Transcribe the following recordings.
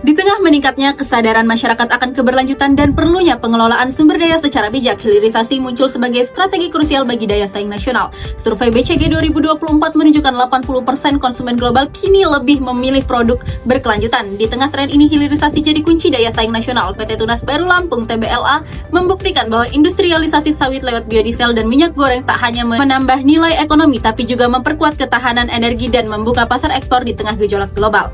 Di tengah meningkatnya kesadaran masyarakat akan keberlanjutan dan perlunya pengelolaan sumber daya secara bijak, hilirisasi muncul sebagai strategi krusial bagi daya saing nasional. Survei BCG 2024 menunjukkan 80% konsumen global kini lebih memilih produk berkelanjutan. Di tengah tren ini, hilirisasi jadi kunci daya saing nasional. PT Tunas Baru Lampung (TBLA) membuktikan bahwa industrialisasi sawit lewat biodiesel dan minyak goreng tak hanya menambah nilai ekonomi, tapi juga memperkuat ketahanan energi dan membuka pasar ekspor di tengah gejolak global.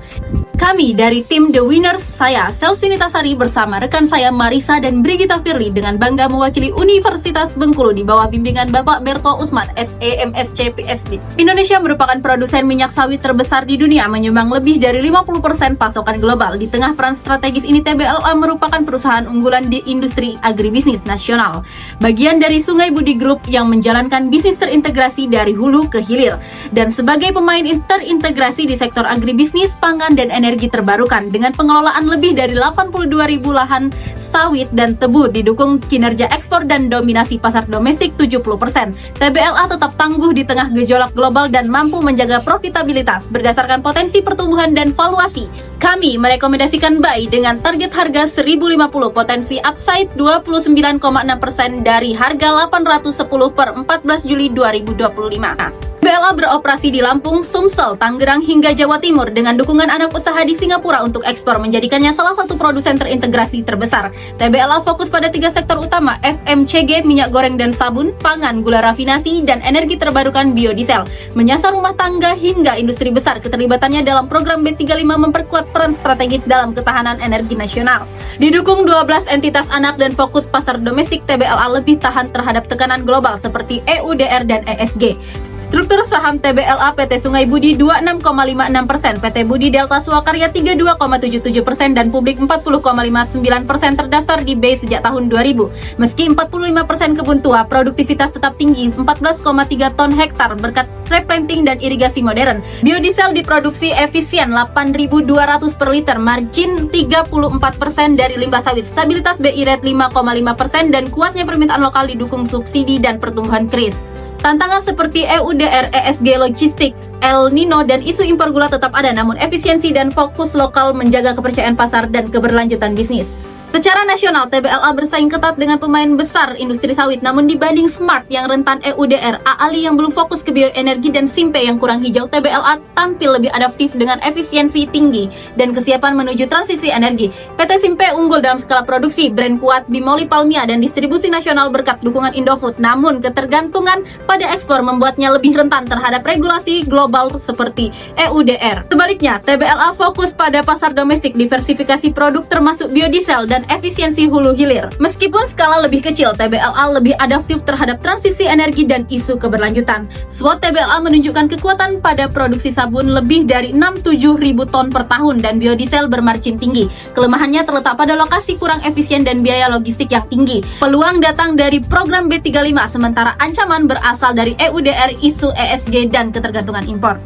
Kami dari tim The Winners, saya Selsi Nitasari bersama rekan saya Marisa dan Brigita Firly dengan bangga mewakili Universitas Bengkulu di bawah bimbingan Bapak Berto Usman, SEMSC PhD. Indonesia merupakan produsen minyak sawit terbesar di dunia, menyumbang lebih dari 50% pasokan global. Di tengah peran strategis ini, TBLA merupakan perusahaan unggulan di industri agribisnis nasional. Bagian dari Sungai Budi Group yang menjalankan bisnis terintegrasi dari hulu ke hilir. Dan sebagai pemain terintegrasi di sektor agribisnis, pangan, dan energi terbarukan dengan pengelolaan lebih dari 82.000 lahan sawit dan tebu, didukung kinerja ekspor dan dominasi pasar domestik 70%. TBLA tetap tangguh di tengah gejolak global dan mampu menjaga profitabilitas berdasarkan potensi pertumbuhan dan valuasi. Kami merekomendasikan buy dengan target harga 1.050, potensi upside 29,6% dari harga 810 per 14 Juli 2025. TBLA beroperasi di Lampung, Sumsel, Tangerang, hingga Jawa Timur dengan dukungan anak usaha di Singapura untuk ekspor, menjadikannya salah satu produsen terintegrasi terbesar. TBLA fokus pada 3 sektor utama: FMCG, minyak goreng dan sabun, pangan, gula rafinasi, dan energi terbarukan biodiesel. Menyasar rumah tangga hingga industri besar, keterlibatannya dalam program B35 memperkuat peran strategis dalam ketahanan energi nasional. Didukung 12 entitas anak dan fokus pasar domestik, TBLA lebih tahan terhadap tekanan global seperti EUDR dan ESG. Struktur saham TBLA: PT Sungai Budi 26,56%, PT Budi Delta Swakarya 32,77%, dan publik 40,59% terdaftar di BEI sejak tahun 2000. Meski 45% kebun tua, produktivitas tetap tinggi 14,3 ton hektar berkat replanting dan irigasi modern. Biodiesel diproduksi efisien 8.200 per liter, margin 34% dari limbah sawit, stabilitas BI rate 5,5%, dan kuatnya permintaan lokal didukung subsidi dan pertumbuhan kris. Tantangan seperti EUDR, ESG, logistik, El Nino, dan isu impor gula tetap ada, namun efisiensi dan fokus lokal menjaga kepercayaan pasar dan keberlanjutan bisnis. Secara nasional, TBLA bersaing ketat dengan pemain besar industri sawit, namun dibanding Smart yang rentan EUDR, AALI yang belum fokus ke bioenergi, dan Simpe yang kurang hijau, TBLA tampil lebih adaptif dengan efisiensi tinggi dan kesiapan menuju transisi energi. PT Simpe unggul dalam skala produksi, brand kuat, Bimoli Palmia, dan distribusi nasional berkat dukungan Indofood, namun ketergantungan pada ekspor membuatnya lebih rentan terhadap regulasi global seperti EUDR. Sebaliknya, TBLA fokus pada pasar domestik, diversifikasi produk termasuk biodiesel, dan efisiensi hulu hilir. Meskipun skala lebih kecil, TBLA lebih adaptif terhadap transisi energi dan isu keberlanjutan. SWOT TBLA menunjukkan kekuatan pada produksi sabun lebih dari 67.000 ton per tahun dan biodiesel bermargin tinggi. Kelemahannya terletak pada lokasi kurang efisien dan biaya logistik yang tinggi. Peluang datang dari program B35, sementara ancaman berasal dari EUDR, isu ESG, dan ketergantungan impor.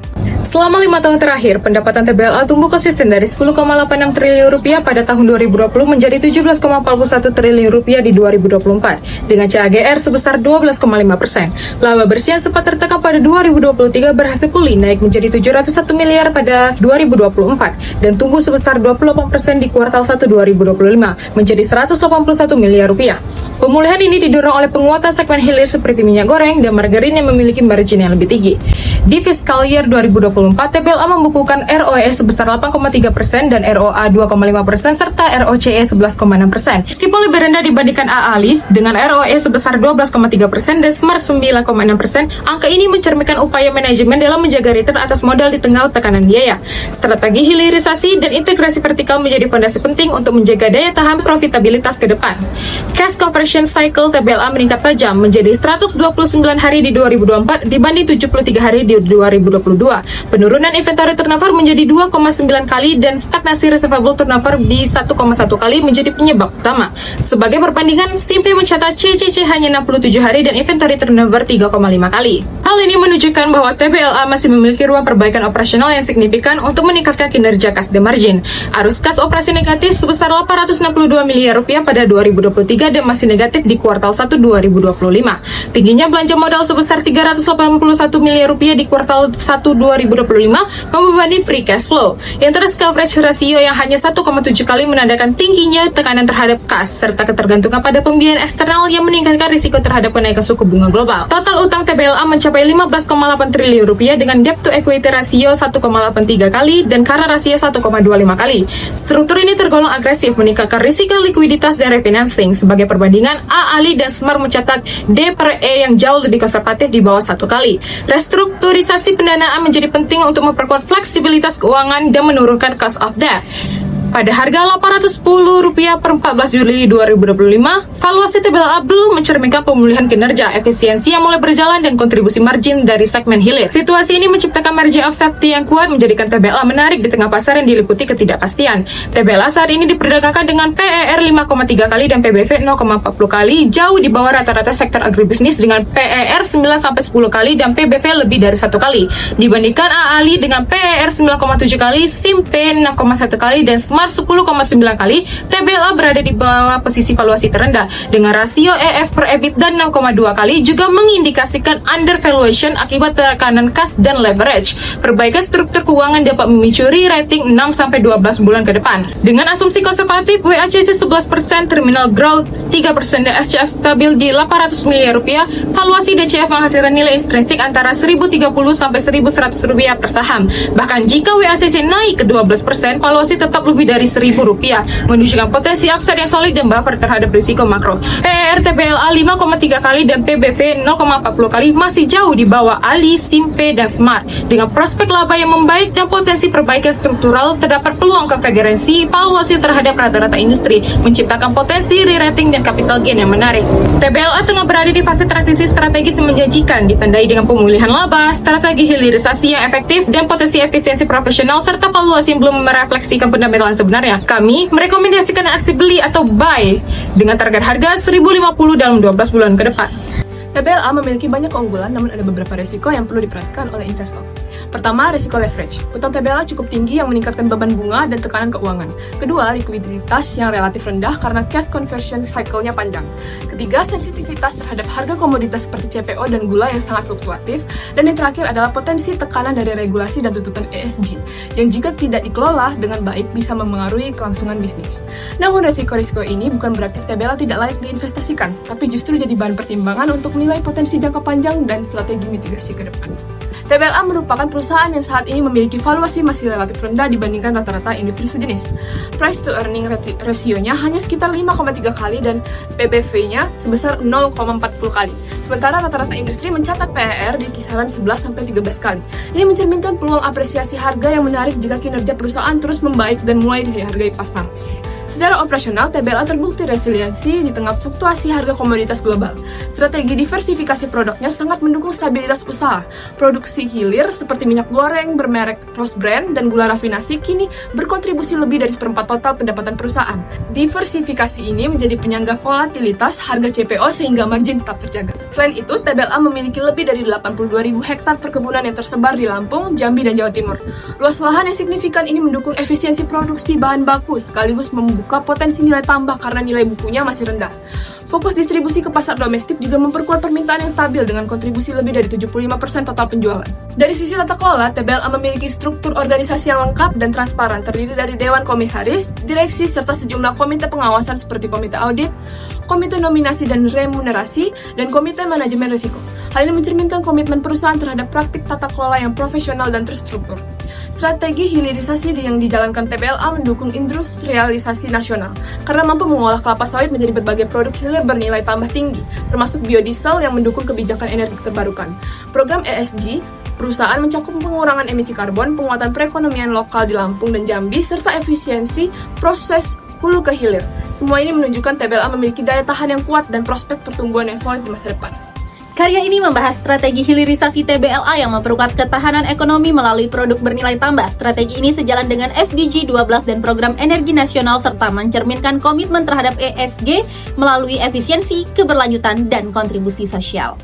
Selama 5 tahun terakhir, pendapatan TBLA tumbuh konsisten dari 10,86 triliun rupiah pada tahun 2020 menjadi 17,41 triliun rupiah di 2024, dengan CAGR sebesar 12,5%. Laba bersih yang sempat tertekan pada 2023 berhasil pulih, naik menjadi 701 miliar pada 2024, dan tumbuh sebesar 28% di kuartal 1 2025, menjadi 181 miliar rupiah. Pemulihan ini didorong oleh penguatan segmen hilir seperti minyak goreng dan margarin yang memiliki margin yang lebih tinggi. Di fiskal year 2024, TBLA membukukan ROE sebesar 8,3% dan ROA 2,5% serta ROCE 11,6%. Meskipun lebih rendah dibandingkan AALI dengan ROE sebesar 12,3% dan SMART 9,6%, angka ini mencerminkan upaya manajemen dalam menjaga return atas modal di tengah tekanan biaya. Strategi hilirisasi dan integrasi vertikal menjadi fondasi penting untuk menjaga daya tahan profitabilitas ke depan. Cash conversion cycle TBLA meningkat tajam menjadi 129 hari di 2024 dibanding 73 hari di 2022. Penurunan inventory turnover menjadi 2,9 kali dan stagnasi receivable turnover di 1,1 kali menjadi penyebab utama. Sebagai perbandingan, Simpe mencatat CCC hanya 67 hari dan inventory turnover 3,5 kali. Hal ini menunjukkan bahwa TBLA masih memiliki ruang perbaikan operasional yang signifikan untuk meningkatkan kinerja cash and margin. Arus kas operasi negatif sebesar 862 miliar rupiah pada 2023 dan masih negatif di kuartal 1 2025. Tingginya belanja modal sebesar 381 miliar rupiah di kuartal 1 2024 2025 membebani free cash flow. Interest coverage ratio yang hanya 1,7 kali menandakan tingginya tekanan terhadap kas serta ketergantungan pada pembiayaan eksternal yang meningkatkan risiko terhadap kenaikan suku bunga global. Total utang TBLA mencapai 15,8 triliun rupiah dengan debt to equity ratio 1,83 kali dan current ratio 1,25 kali. Struktur ini tergolong agresif, meningkatkan risiko likuiditas dan refinancing. Sebagai perbandingan, AALI dan Smart mencatat D per E yang jauh lebih konservatif di bawah 1 kali. Restrukturisasi pendanaan menjadi penting untuk memperkuat fleksibilitas keuangan dan menurunkan cost of debt. Pada harga Rp810 per 14 Juli 2025, valuasi TBLA belum mencerminkan pemulihan kinerja, efisiensi yang mulai berjalan, dan kontribusi margin dari segmen hilir. Situasi ini menciptakan margin of safety yang kuat, menjadikan TBLA menarik di tengah pasar yang diliputi ketidakpastian. TBLA saat ini diperdagangkan dengan PER 5,3 kali dan PBV 0,40 kali, jauh di bawah rata-rata sektor agribisnis dengan PER 9-10 kali dan PBV lebih dari 1 kali. Dibandingkan AALI dengan PER 9,7 kali, SIMPE 6,1 kali, dan Smart 10,9 kali, TBLA berada di bawah posisi valuasi terendah dengan rasio EF per EBITDA 6,2 kali, juga mengindikasikan undervaluation akibat tekanan kas dan leverage. Perbaikan struktur keuangan dapat memicu re-rating 6-12 bulan ke depan. Dengan asumsi konservatif, WACC 11%, terminal growth 3%, dan FCF stabil di Rp800 miliar, valuasi DCF menghasilkan nilai intrinsik antara Rp1.030-Rp1.100 per saham. Bahkan jika WACC naik ke 12%, valuasi tetap lebih dari Rp1.000, menunjukkan potensi upside yang solid dan buffer terhadap risiko makro. PER TBLA 5,3 kali dan PBV 0,40 kali masih jauh di bawah ALI, SIMPE, dan Smart. Dengan prospek laba yang membaik dan potensi perbaikan struktural, terdapat peluang konvergensi valuasi terhadap rata-rata industri, menciptakan potensi re-rating dan capital gain yang menarik. TBLA tengah berada di fase transisi strategis yang menjanjikan, ditandai dengan pemulihan laba, strategi hilirisasi yang efektif, dan potensi efisiensi profesional serta valuasi yang belum merefleksikan fundamental sebenarnya. Kami merekomendasikan aksi beli atau buy dengan target harga Rp1.050 dalam 12 bulan ke depan. TBLA memiliki banyak keunggulan, namun ada beberapa risiko yang perlu diperhatikan oleh investor. Pertama, risiko leverage. Utang TBLA cukup tinggi yang meningkatkan beban bunga dan tekanan keuangan. Kedua, likuiditas yang relatif rendah karena cash conversion cycle-nya panjang. Ketiga, sensitivitas terhadap harga komoditas seperti CPO dan gula yang sangat fluktuatif. Dan yang terakhir adalah potensi tekanan dari regulasi dan tuntutan ESG, yang jika tidak dikelola dengan baik bisa mempengaruhi kelangsungan bisnis. Namun risiko-risiko ini bukan berarti TBLA tidak layak diinvestasikan, tapi justru jadi bahan pertimbangan untuk nilai potensi jangka panjang dan strategi mitigasi ke depan. TBLA merupakan perusahaan yang saat ini memiliki valuasi masih relatif rendah dibandingkan rata-rata industri sejenis. Price to earning ratio-nya hanya sekitar 5,3 kali dan PBV-nya sebesar 0,40 kali. Sementara rata-rata industri mencatat PER di kisaran 11-13 kali. Ini mencerminkan peluang apresiasi harga yang menarik jika kinerja perusahaan terus membaik dan mulai dihargai pasar. Secara operasional, TBLA terbukti resiliensi di tengah fluktuasi harga komoditas global. Strategi diversifikasi produknya sangat mendukung stabilitas usaha. Produksi hilir seperti minyak goreng bermerek Rose Brand dan gula rafinasi kini berkontribusi lebih dari seperempat total pendapatan perusahaan. Diversifikasi ini menjadi penyangga volatilitas harga CPO sehingga margin tetap terjaga. Selain itu, TBLA memiliki lebih dari 82.000 hektar perkebunan yang tersebar di Lampung, Jambi, dan Jawa Timur. Luas lahan yang signifikan ini mendukung efisiensi produksi bahan baku sekaligus membuka potensi nilai tambah karena nilai bukunya masih rendah. Fokus distribusi ke pasar domestik juga memperkuat permintaan yang stabil dengan kontribusi lebih dari 75% total penjualan. Dari sisi tata kelola, TBLA memiliki struktur organisasi yang lengkap dan transparan, terdiri dari Dewan Komisaris, Direksi, serta sejumlah komite pengawasan seperti Komite Audit, Komite Nominasi dan Remunerasi, dan Komite Manajemen Risiko. Hal ini mencerminkan komitmen perusahaan terhadap praktik tata kelola yang profesional dan terstruktur. Strategi hilirisasi yang dijalankan TBLA mendukung industrialisasi nasional karena mampu mengolah kelapa sawit menjadi berbagai produk hilir bernilai tambah tinggi, termasuk biodiesel yang mendukung kebijakan energi terbarukan. Program ESG, perusahaan mencakup pengurangan emisi karbon, penguatan perekonomian lokal di Lampung dan Jambi, serta efisiensi proses hulu ke hilir. Semua ini menunjukkan TBLA memiliki daya tahan yang kuat dan prospek pertumbuhan yang solid di masa depan. Karya ini membahas strategi hilirisasi TBLA yang memperkuat ketahanan ekonomi melalui produk bernilai tambah. Strategi ini sejalan dengan SDG 12 dan Program Energi Nasional serta mencerminkan komitmen terhadap ESG melalui efisiensi, keberlanjutan, dan kontribusi sosial.